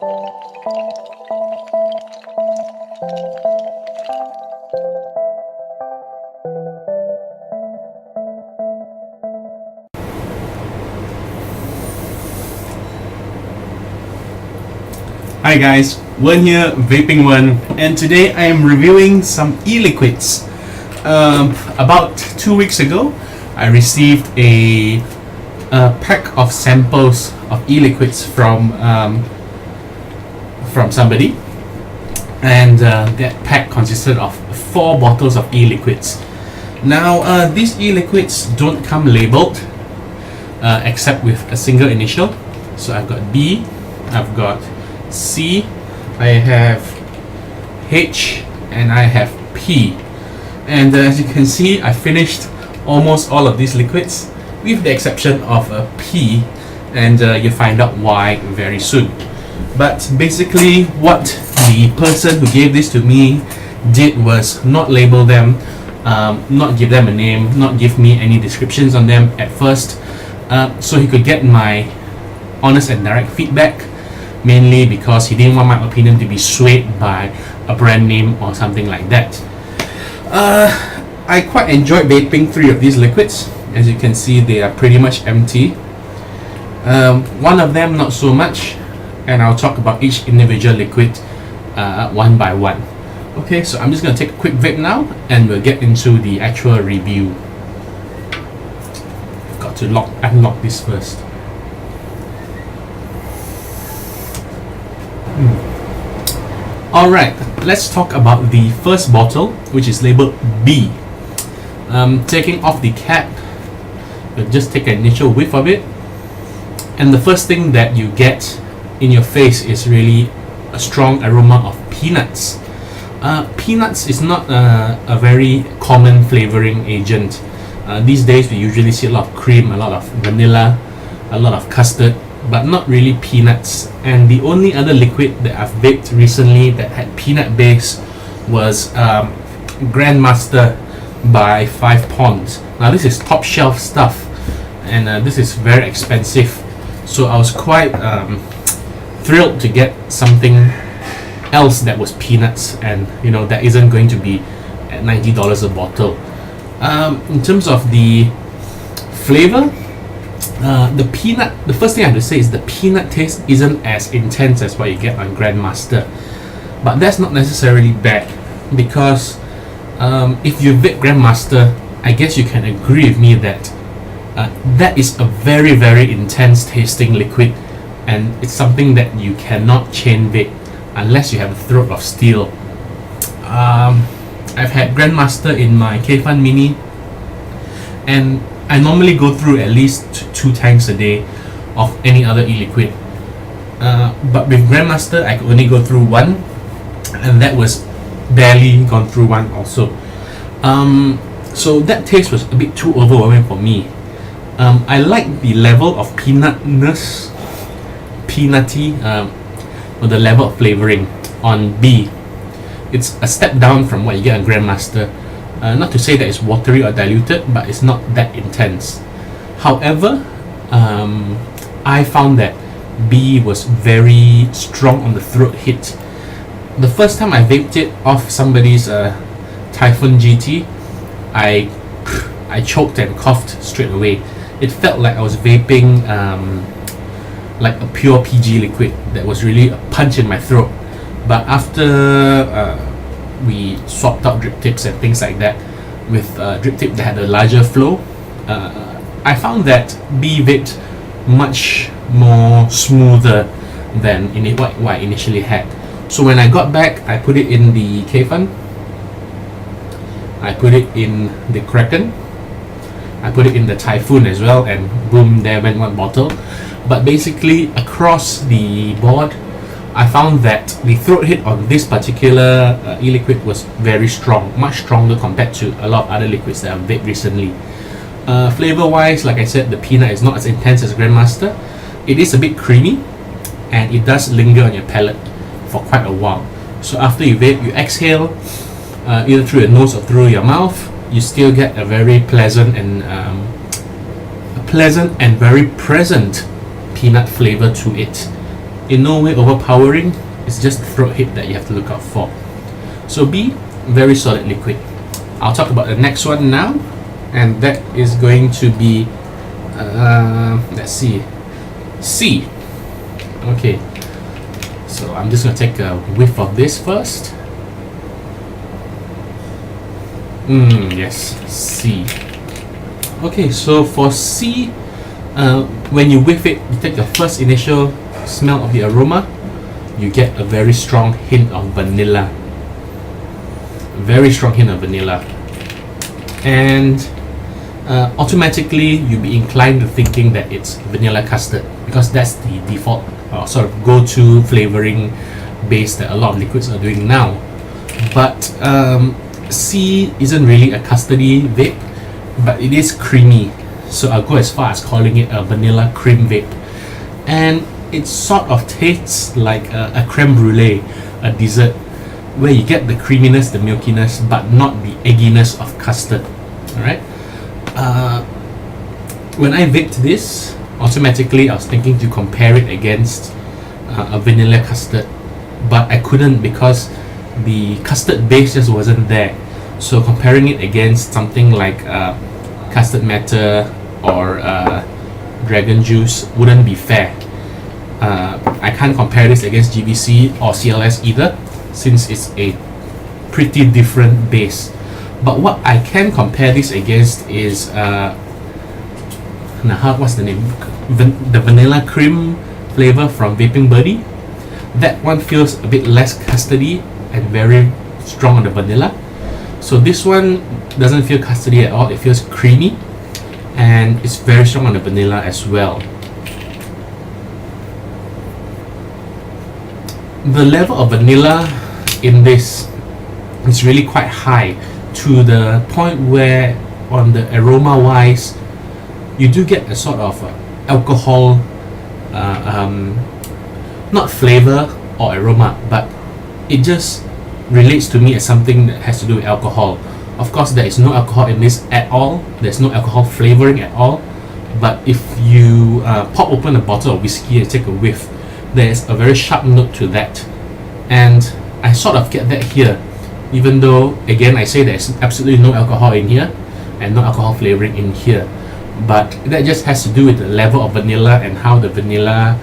Hi guys, Wern here, Vaping Wern, and today I am reviewing some eliquids. About 2 weeks ago, I received a pack of samples of eliquids from somebody, and that pack consisted of 4 bottles of eliquids. Now, these eliquids don't come labeled except with a single initial. So I've got B, I've got C, I have H, and I have P. And as you can see, I finished almost all of these liquids with the exception of a P, and you'll find out why very soon. But basically what the person who gave this to me did was not label them, not give them a name, not give me any descriptions on them at first, so he could get my honest and direct feedback, mainly because he didn't want my opinion to be swayed by a brand name or something like that. I quite enjoyed vaping 3 of these liquids. As you can see, they are pretty much empty. One of them not so much, and I'll talk about each individual liquid one by one. Okay, so I'm just going to take a quick vape now and we'll get into the actual review. I've got to unlock this first. Alright, let's talk about the first bottle, which is labeled B. Taking off the cap, you'll just take an initial whiff of it, and the first thing that you get in your face is really a strong aroma of peanuts. Peanuts is not a very common flavoring agent. These days we usually see a lot of cream, a lot of vanilla, a lot of custard, but not really peanuts. And the only other liquid that I've vaped recently that had peanut base was Grandmaster by 5 Ponds. Now this is top shelf stuff, and this is very expensive, so I was quite thrilled to get something else that was peanuts, and you know, that isn't going to be at $90 a bottle. In terms of the flavor, the first thing I have to say is the peanut taste isn't as intense as what you get on Grandmaster, but that's not necessarily bad, because if you vape Grandmaster, I guess you can agree with me that that is a very, very intense tasting liquid, and it's something that you cannot chain vape unless you have a throat of steel. I've had Grandmaster in my K-Fun Mini, and I normally go through at least 2 tanks a day of any other e-liquid, but with Grandmaster I could only go through 1, and that was barely gone through 1 also. So that taste was a bit too overwhelming for me. I like the level of peanutty, or the level of flavoring on B. It's a step down from what you get on Grandmaster. Not to say that it's watery or diluted, but it's not that intense. However, I found that B was very strong on the throat hit. The first time I vaped it off somebody's Typhoon GT, I choked and coughed straight away. It felt like I was vaping like a pure PG liquid that was really a punch in my throat. But after we swapped out drip tips and things like that with drip tip that had a larger flow, I found that B vaped much more smoother than what I initially had. So when I got back, I put it in the K-Fun, I put it in the Kraken, I put it in the Typhoon as well, and boom, there went 1 bottle. But basically across the board, I found that the throat hit on this particular e-liquid was very strong, much stronger compared to a lot of other liquids that I've vaped recently. Flavor wise, like I said, the peanut is not as intense as Grandmaster. It is a bit creamy, and it does linger on your palate for quite a while. So after you vape, you exhale either through your nose or through your mouth, you still get a very pleasant and very present peanut flavor to it. in no way overpowering. It's just the throat hit that you have to look out for. So B, very solid liquid. I'll talk about the next one now, and that is going to be let's see, C. Okay, so I'm just gonna take a whiff of this first. Yes, C. Okay, so for C, when you whiff it, you take the first initial smell of the aroma, you get a very strong hint of vanilla. Very strong hint of vanilla. And automatically you'll be inclined to thinking that it's vanilla custard, because that's the default sort of go-to flavoring base that a lot of liquids are doing now. But C isn't really a custardy vape, but it is creamy, so I'll go as far as calling it a vanilla cream vape. And it sort of tastes like a creme brulee, a dessert, where you get the creaminess, the milkiness, but not the egginess of custard. Alright? When I vaped this, automatically I was thinking to compare it against a vanilla custard, but I couldn't because the custard base just wasn't there. So comparing it against something like custard matter or dragon juice wouldn't be fair. I can't compare this against GBC or CLS either, since it's a pretty different base. But what I can compare this against is what's the name? The vanilla cream flavor from Vaping Birdie. That one feels a bit less custardy and very strong on the vanilla. So this one doesn't feel custardy at all. It feels creamy and it's very strong on the vanilla as well. The level of vanilla in this is really quite high, to the point where on the aroma wise you do get a sort of alcohol, not flavor or aroma, but it just relates to me as something that has to do with alcohol. Of course, there is no alcohol in this at all. There's no alcohol flavoring at all. But if you pop open a bottle of whiskey and take a whiff, there's a very sharp note to that. And I sort of get that here, even though, again, I say there's absolutely no alcohol in here and no alcohol flavoring in here. But that just has to do with the level of vanilla and how the vanilla,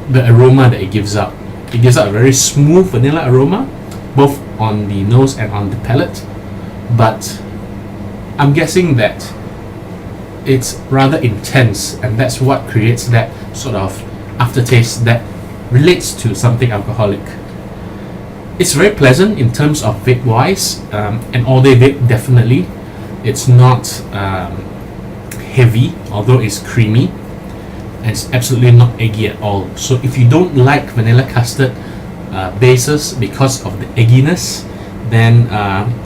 the aroma that it gives out. It gives out a very smooth vanilla aroma, both on the nose and on the palate. But I'm guessing that it's rather intense, and that's what creates that sort of aftertaste that relates to something alcoholic. It's very pleasant in terms of vape wise, and all day vape definitely. It's not heavy, although it's creamy, and it's absolutely not eggy at all. So if you don't like vanilla custard bases because of the egginess, then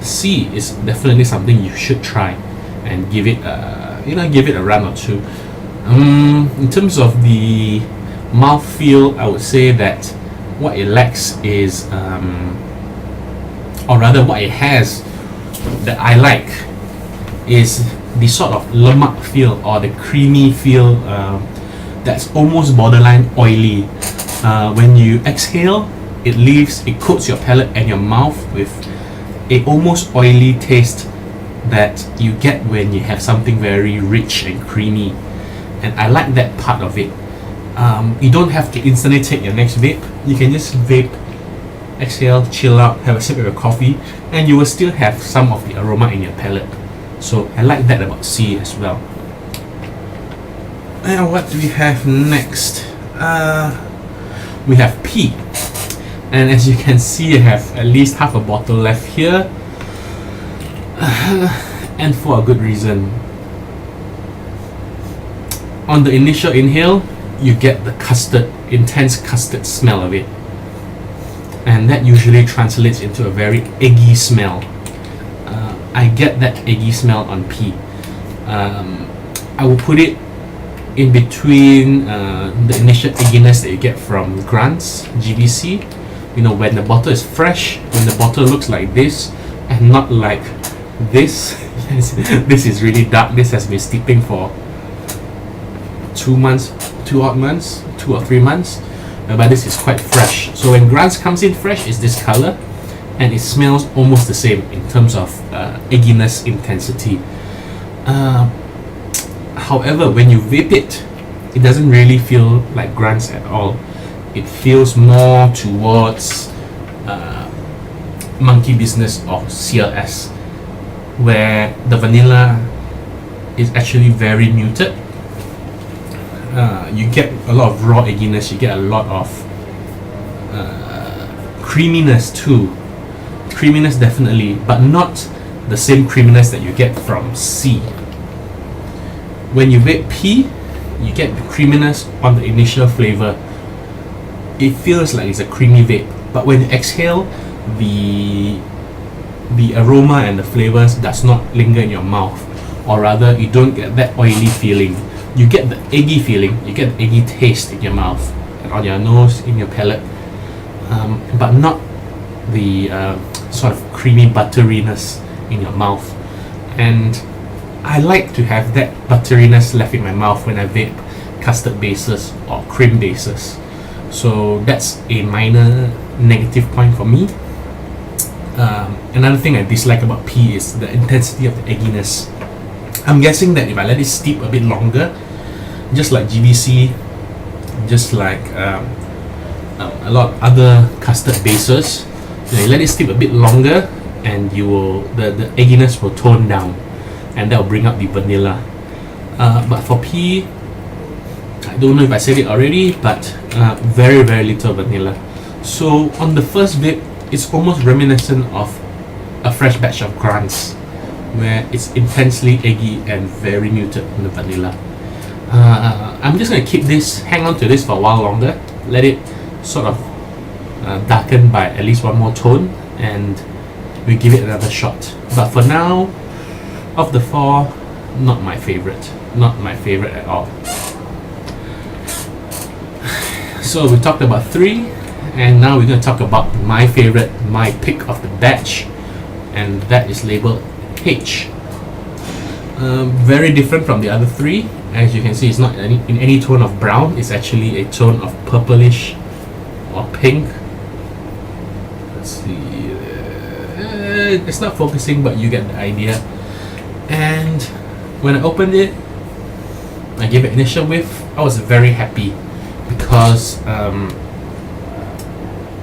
C is definitely something you should try and give it give it a run or two. In terms of the mouthfeel, I would say that what it lacks is, or rather what it has that I like, is the sort of lemak feel or the creamy feel that's almost borderline oily. When you exhale, it coats your palate and your mouth with a almost oily taste that you get when you have something very rich and creamy, and I like that part of it. You don't have to instantly take your next vape. You can just vape, exhale, chill out, have a sip of your coffee, and you will still have some of the aroma in your palate. So I like that about C as well. And what do we have next? We have P. And as you can see, I have at least half a bottle left here. And for a good reason. On the initial inhale, you get the intense custard smell of it. And that usually translates into a very eggy smell. I get that eggy smell on P. I will put it in between the initial egginess that you get from Grant's GBC. You know, when the bottle is fresh, when the bottle looks like this and not like this. This is really dark. This has been steeping for 2 or 3 months. but this is quite fresh. So when Grants comes in fresh, it's this color, and it smells almost the same in terms of egginess intensity. However, when you vape it, it doesn't really feel like Grants at all. It feels more towards Monkey Business or CLS, where the vanilla is actually very muted. You get a lot of raw egginess, you get a lot of creaminess too. Creaminess definitely, but not the same creaminess that you get from C. When you vape P, you get the creaminess on the initial flavor. It feels like it's a creamy vape, but when you exhale, the aroma and the flavors does not linger in your mouth, or rather you don't get that oily feeling. You get the eggy feeling, you get the eggy taste in your mouth and on your nose, in your palate, but not the sort of creamy butteriness in your mouth. And I like to have that butteriness left in my mouth when I vape custard bases or cream bases. So that's a minor negative point for me. Another thing I dislike about P is the intensity of the egginess. I'm guessing that if I let it steep a bit longer, just like GBC, just like a lot of other custard bases, you let it steep a bit longer, and the egginess will tone down, and that will bring up the vanilla. But for P, I don't know if I said it already, but very little vanilla. So on the first vape, it's almost reminiscent of a fresh batch of Grants, where it's intensely eggy and very muted in the vanilla. I'm just going to hang on to this for a while longer, let it sort of darken by at least one more tone, and we give it another shot. But for now, of the four, not my favorite at all. So we talked about 3, and now we're going to talk about my favorite, my pick of the batch, and that is labeled H. Very different from the other 3. As you can see, it's not in any tone of brown, it's actually a tone of purplish or pink. Let's see, it's not focusing, but you get the idea. And when I opened it, I gave it initial whiff. I was very happy because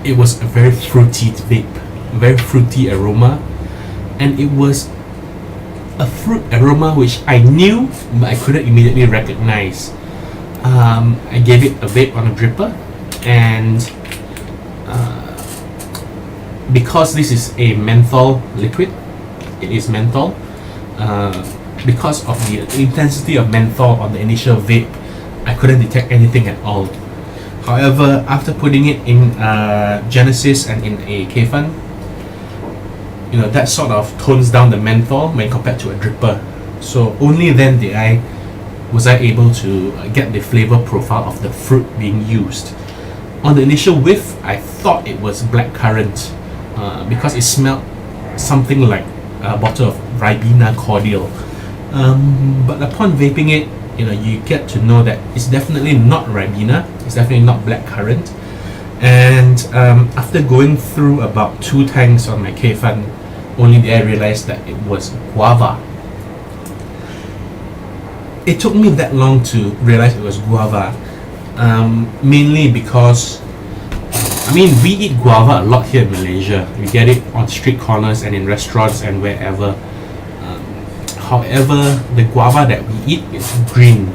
it was a very fruity vape, very fruity aroma, and it was a fruit aroma which I knew but I couldn't immediately recognize. I gave it a vape on a dripper, and because this is a menthol liquid, it is menthol. Because of the intensity of menthol on the initial vape, I couldn't detect anything at all. However, after putting it in Genesis and in a K-Fun, that sort of tones down the menthol when compared to a dripper. So only then was I able to get the flavor profile of the fruit being used. On the initial whiff, I thought it was blackcurrant because it smelled something like a bottle of Ribena cordial. But upon vaping it, you get to know that it's definitely not Ribena, it's definitely not blackcurrant. And after going through about 2 tanks on my K-Fun, only then I realized that it was guava. It took me that long to realize it was guava, mainly because we eat guava a lot here in Malaysia. We get it on street corners and in restaurants and wherever. However, the guava that we eat is green.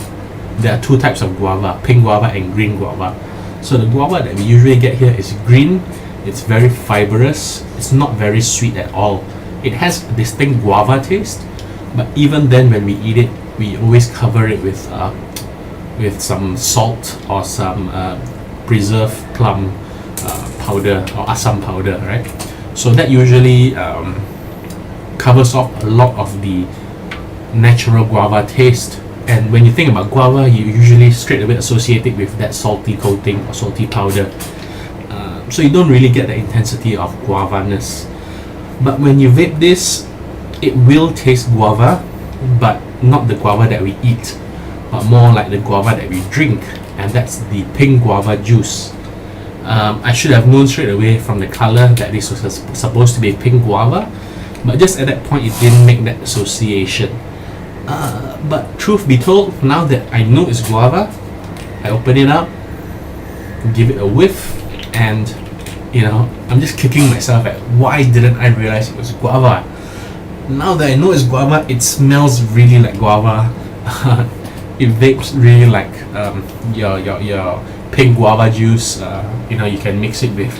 There are 2 types of guava, pink guava and green guava. So the guava that we usually get here is green. It's very fibrous. It's not very sweet at all. It has a distinct guava taste, but even then when we eat it, we always cover it with some salt or some preserved plum powder or asam powder, right? So that usually covers off a lot of the natural guava taste. And when you think about guava, you usually straight away associate it with that salty coating or salty powder. So you don't really get the intensity of guava-ness. But when you vape this, it will taste guava, but not the guava that we eat, but more like the guava that we drink, and that's the pink guava juice. I should have known straight away from the color that this was supposed to be pink guava, but just at that point it didn't make that association. But truth be told, now that I know it's guava, I open it up, give it a whiff, and you know, I'm just kicking myself at why didn't I realize it was guava. Now that I know it's guava, it smells really like guava. It vapes really like your pink guava juice. You know, you can mix it with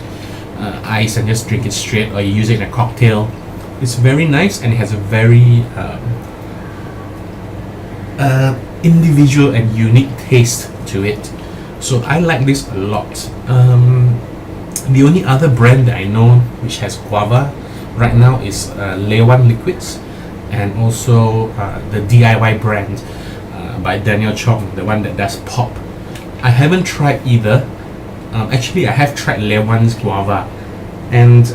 ice and just drink it straight, or you use it in a cocktail. It's very nice, and it has a very individual and unique taste to it. So I like this a lot. The only other brand that I know which has guava right now is Eliquids, and also the DIY brand by Daniel Chong, the one that does pop. I haven't tried either. Actually, I have tried Lewan's guava, and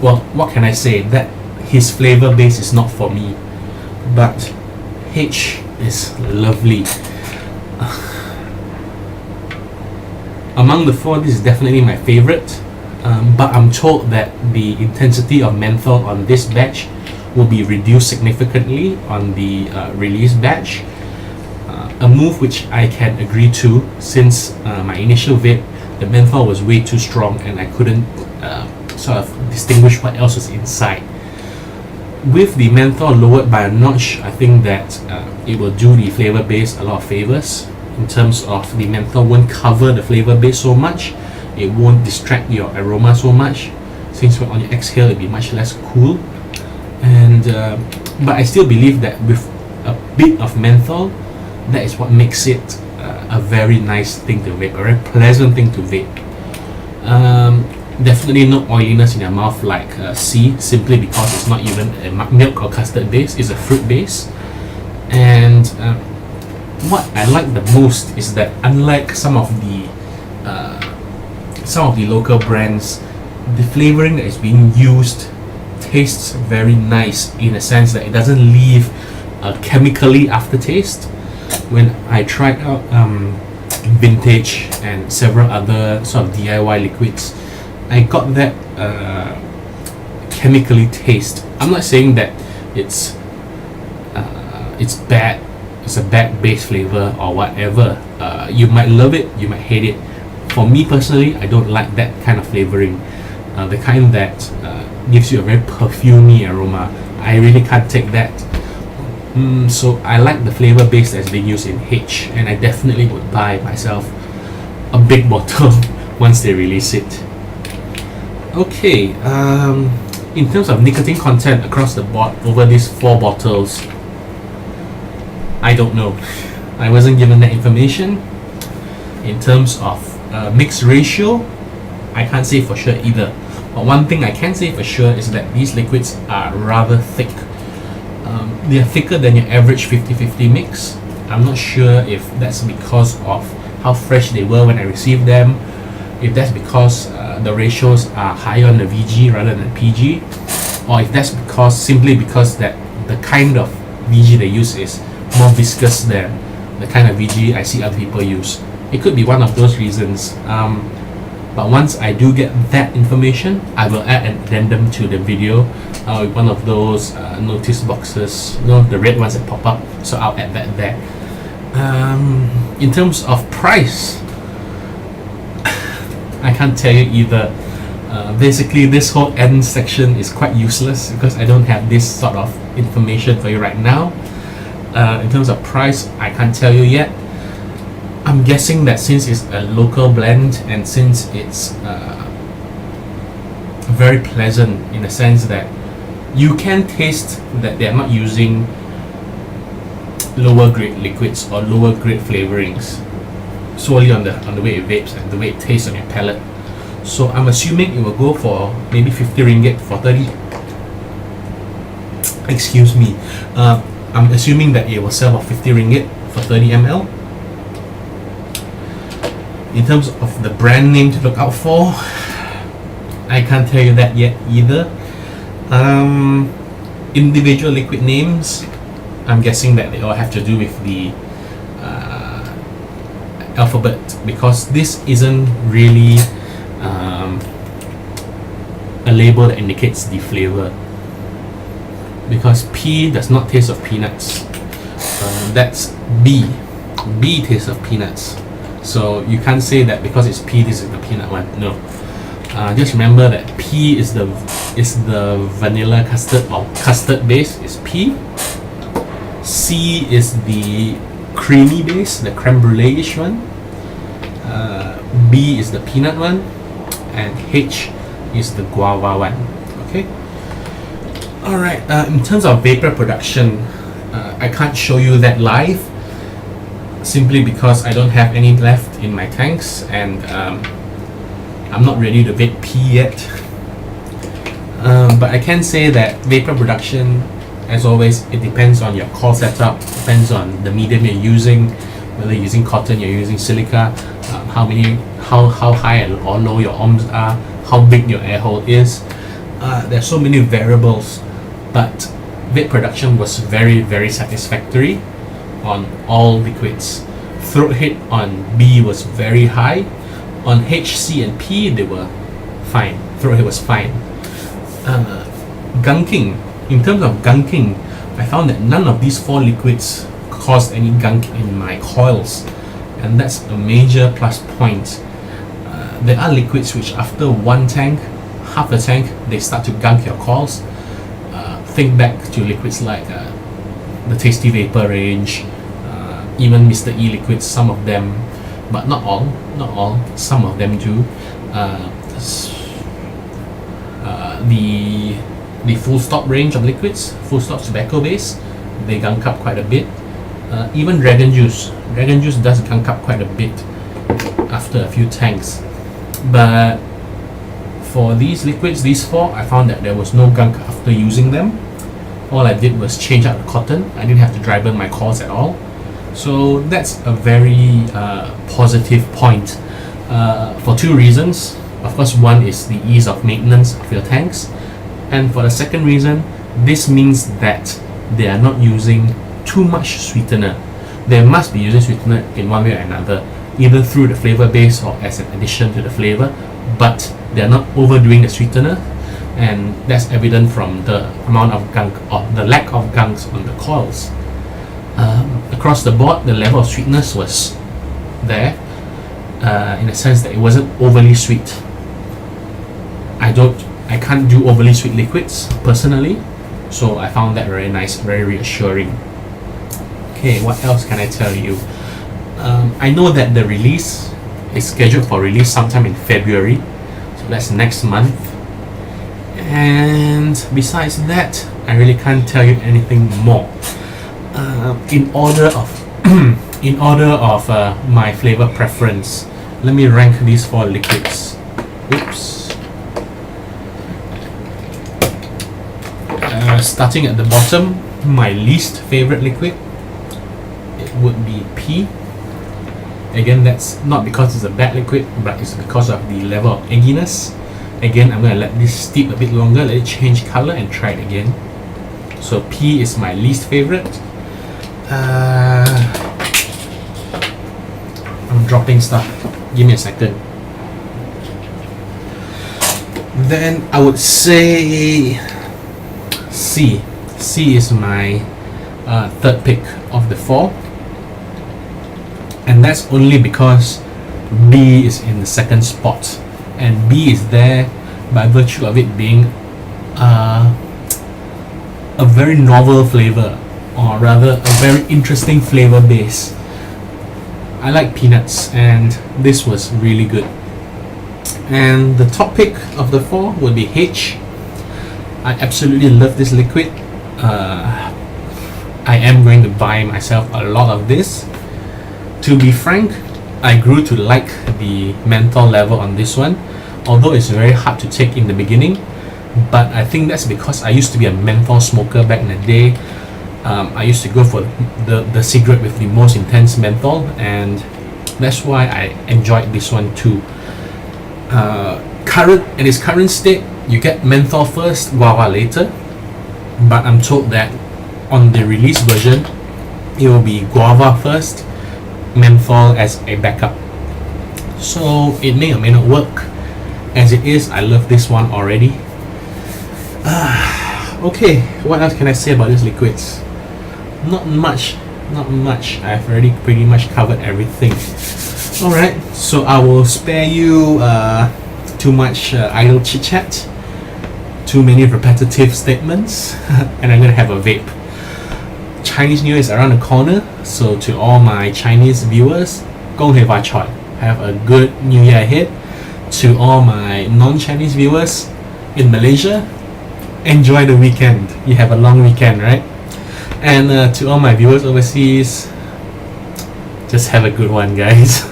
well, what can I say? That his flavor base is not for me, but H is lovely. Among the four, this is definitely my favorite, but I'm told that the intensity of menthol on this batch will be reduced significantly on the release batch, a move which I can agree to, since my initial vape, the menthol was way too strong and I couldn't sort of distinguish what else was inside. With the menthol lowered by a notch, I think that it will do the flavor base a lot of favors. In terms of the menthol won't cover the flavor base so much, it won't distract your aroma so much, since on your exhale it'll be much less cool. And but I still believe that with a bit of menthol, that is what makes it a very nice thing to vape, a very pleasant thing to vape. Definitely no oiliness in your mouth like C, simply because it's not even a milk or custard base, it's a fruit base. And what I like the most is that, unlike some of the local brands, the flavoring that is being used tastes very nice, in a sense that it doesn't leave a chemically aftertaste. When I tried out Vintage and several other sort of DIY liquids, I got that chemically taste. I'm not saying that it's bad, it's a bad base flavor or whatever. You might love it, you might hate it. For me personally, I don't like that kind of flavoring, the kind that gives you a very perfumey aroma. I really can't take that. So I like the flavor base that's being used in H, and I definitely would buy myself a big bottle once they release it. Okay, in terms of nicotine content across the board over these 4 bottles, I don't know. I wasn't given that information. In terms of mix ratio, I can't say for sure either. But one thing I can say for sure is that these liquids are rather thick. They are thicker than your average 50-50 mix. I'm not sure if that's because of how fresh they were when I received them, if that's because the ratios are higher on the VG rather than PG, or if that's simply because that the kind of VG they use is more viscous than the kind of VG I see other people use. It could be one of those reasons. But once I do get that information, I will add an addendum to the video with one of those notice boxes, you know, the red ones that pop up, so I'll add that there. In terms of price, I can't tell you either. Basically, this whole end section is quite useless because I don't have this sort of information for you right now. In terms of price, I can't tell you yet. I'm guessing that since it's a local blend, and since it's very pleasant in the sense that you can taste that they're not using lower grade liquids or lower grade flavorings solely on the way it vapes and the way it tastes on your palate. So I'm assuming it will go for maybe 50 ringgit for 30. Excuse me. I'm assuming that it will sell for 50 ringgit for 30 ml. In terms of the brand name to look out for, I can't tell you that yet either. Individual liquid names, I'm guessing that they all have to do with the alphabet, because this isn't really a label that indicates the flavor, because P does not taste of peanuts. That's B. B tastes of peanuts. So you can't say that because it's P, this is the peanut one. No. Just remember that P is the vanilla custard, or custard base is P. C is the creamy base, the creme brulee-ish one. B is the peanut one, and H is the guava one. Okay. All right. In terms of vapor production, I can't show you that live, simply because I don't have any left in my tanks, and I'm not ready to vape P yet. But I can say that vapor production, as always, it depends on your coil setup, depends on the medium you're using, whether you're using cotton, you're using silica, how high or low your ohms are, how big your air hole is. There's so many variables, but vape production was very, very satisfactory on all liquids. Throat hit on B was very high. On H, C, and P, they were fine. Throat hit was fine. Gunking. In terms of gunking, I found that none of these 4 liquids caused any gunk in my coils, and that's a major plus point. There are liquids which, after one tank, half a tank, they start to gunk your coils. Think back to liquids like the Tasty Vapor range, even Mr. E liquids, some of them, but not all, some of them do. The Full Stop range of liquids, Full Stop tobacco base, they gunk up quite a bit. Even Dragon Juice does gunk up quite a bit after a few tanks. But for these liquids, these 4, I found that there was no gunk after using them. All I did was change out the cotton. I didn't have to dry burn my coils at all. So that's a very positive point for 2 reasons. Of course, one is the ease of maintenance of your tanks, and for the second reason, this means that they are not using too much sweetener. They must be using sweetener in one way or another, either through the flavor base or as an addition to the flavor, but they are not overdoing the sweetener, and that's evident from the amount of gunk, or the lack of gunks on the coils. Across the board, the level of sweetness was there, in a sense that it wasn't overly sweet. I can't do overly sweet liquids personally, so I found that very nice, very reassuring. Okay, what else can I tell you? I know that the release is scheduled for release sometime in February, so that's next month. And besides that, I really can't tell you anything more. In order of my flavor preference, let me rank these 4 liquids. Oops. Starting at the bottom, my least favorite liquid, it would be P. Again, that's not because it's a bad liquid, but it's because of the level of egginess. Again, I'm going to let this steep a bit longer, let it change color, and try it again. So P is my least favorite. I'm dropping stuff. Give me a second. Then I would say C. C is my third pick of the 4, and that's only because B is in the second spot, and B is there by virtue of it being a very novel flavor, or rather a very interesting flavor base. I like peanuts, and this was really good. And the top pick of the 4 would be H. I absolutely love this liquid. I am going to buy myself a lot of this. To be frank, I grew to like the menthol level on this one, although it's very hard to take in the beginning. But I think that's because I used to be a menthol smoker back in the day. I used to go for the cigarette with the most intense menthol, and that's why I enjoyed this one too. In its current state, you get menthol first, guava later, but I'm told that on the release version, it will be guava first, menthol as a backup. So it may or may not work. As it is, I love this one already. Okay, what else can I say about these liquids? Not much. I've already pretty much covered everything. Alright, so I will spare you too much idle chit chat, too many repetitive statements, and I'm gonna have a vape. Chinese New Year is around the corner, so to all my Chinese viewers, 恭喜发财. Have a good New Year ahead. To all my non-Chinese viewers in Malaysia, enjoy the weekend. You have a long weekend, right? And to all my viewers overseas, just have a good one, guys.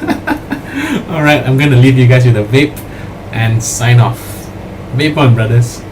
Alright, I'm gonna leave you guys with a vape and sign off. Vape on, brothers.